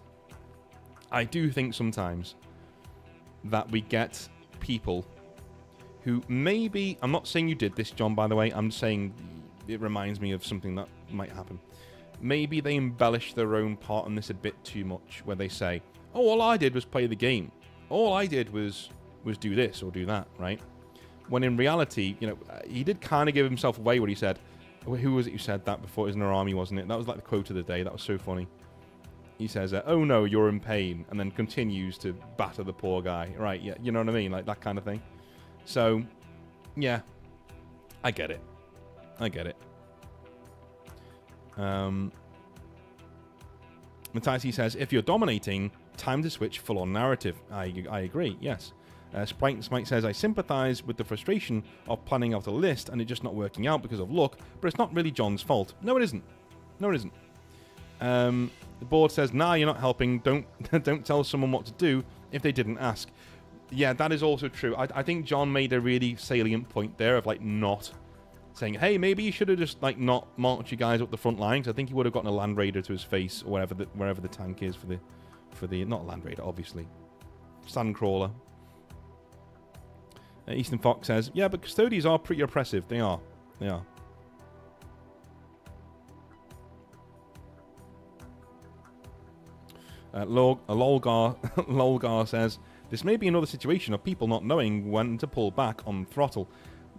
I do think sometimes that we get people who maybe... I'm not saying you did this, John, by the way. I'm saying it reminds me of something that might happen. Maybe they embellish their own part in this a bit too much, where they say, oh, all I did was play the game. All I did was do this or do that, right? When in reality, you know, he did kind of give himself away when he said... Who was it who said that before? It was Narami, wasn't it? That was like the quote of the day. That was so funny. He says, oh no, you're in pain, and then continues to batter the poor guy. Right, yeah, you know what I mean? Like that kind of thing. So, yeah, I get it. I get it. Matthijs says, if you're dominating, time to switch full-on narrative. I agree, yes. Sprite Smite says, I sympathise with the frustration of planning out a list and it just not working out because of luck, but it's not really John's fault. No, it isn't. No, it isn't. The board says, nah, you're not helping. Don't tell someone what to do if they didn't ask. Yeah, that is also true. I think John made a really salient point there of, like, not saying, hey, maybe you should have just, like, not marched you guys up the front line, because I think he would have gotten a Land Raider to his face, or wherever the tank is for the not Land Raider, obviously. Sandcrawler. Eastern Fox says, yeah, but Custodians are pretty oppressive. They are. They are. Lolgar says, this may be another situation of people not knowing when to pull back on throttle.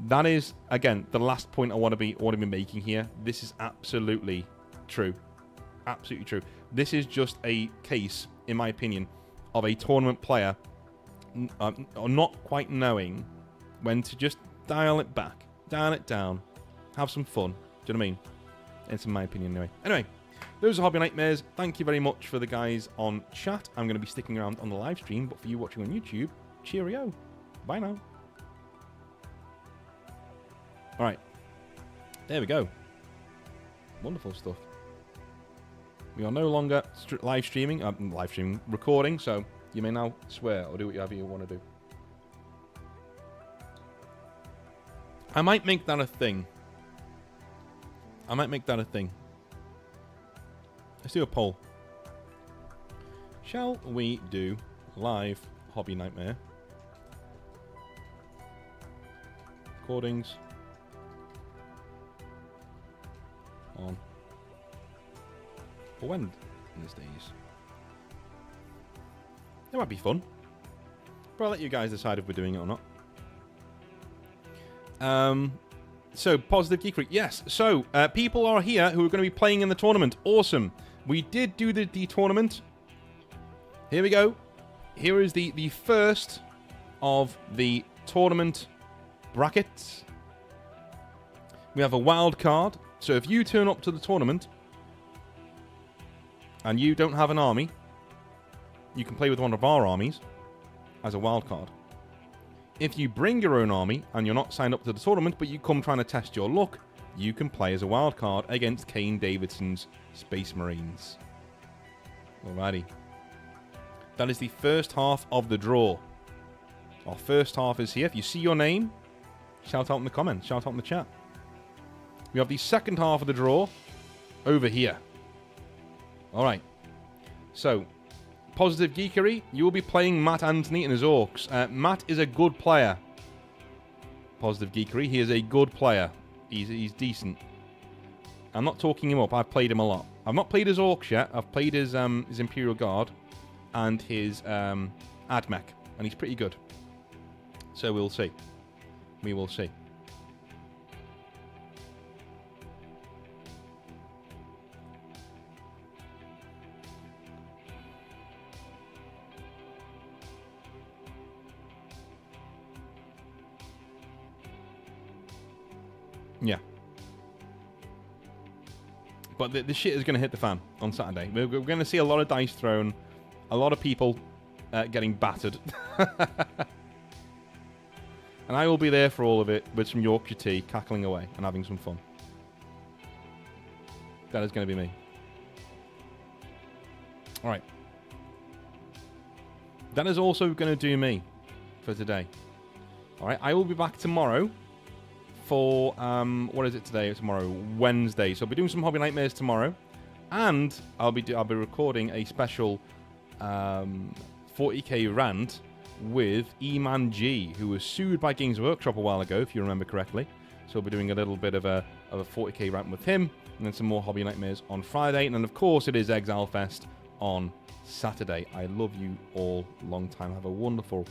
That is, again, the last point I want to be making here. This is absolutely true. Absolutely true. This is just a case, in my opinion, of a tournament player not quite knowing when to just dial it back, dial it down, have some fun. Do you know what I mean? It's in my opinion, anyway. Anyway, those are Hobby Nightmares. Thank you very much for the guys on chat. I'm going to be sticking around on the live stream, but for you watching on YouTube, cheerio. Bye now. All right. There we go. Wonderful stuff. We are no longer live streaming, recording, so you may now swear or do whatever you want to do. I might make that a thing. Let's do a poll. Shall we do live Hobby Nightmare? Recordings on Wednesdays. It might be fun. But I'll let you guys decide if we're doing it or not. So, Positive Geekery. Yes, so, people are here who are going to be playing in the tournament. Awesome. We did do the tournament. Here we go. Here is the first of the tournament brackets. We have a wild card. So if you turn up to the tournament and you don't have an army, you can play with one of our armies as a wild card. If you bring your own army and you're not signed up to the tournament, but you come trying to test your luck, you can play as a wild card against Kane Davidson's Space Marines. Alrighty. That is the first half of the draw. Our first half is here. If you see your name, shout out in the comments, shout out in the chat. We have the second half of the draw over here. Alright. So, Positive Geekery, you will be playing Matt Anthony and his Orcs. Matt is a good player. Positive Geekery, he is a good player. He's decent. I'm not talking him up, I've played him a lot. I've not played his Orcs yet, I've played his Imperial Guard and his AdMech, and he's pretty good. So we'll see. We will see. Yeah. But the shit is going to hit the fan on Saturday. We're going to see a lot of dice thrown, a lot of people getting battered. And I will be there for all of it with some Yorkshire tea, cackling away and having some fun. That is going to be me. Alright. That is also going to do me for today. Alright, I will be back tomorrow for, what is it today? Tomorrow, Wednesday. So I'll be doing some Hobby Nightmares tomorrow. And I'll be recording a special 40k rant with E-Man G, who was sued by Games Workshop a while ago, if you remember correctly. So we'll be doing a little bit of a 40k rant with him, and then some more Hobby Nightmares on Friday. And then, of course, it is Exile Fest on Saturday. I love you all long time. Have a wonderful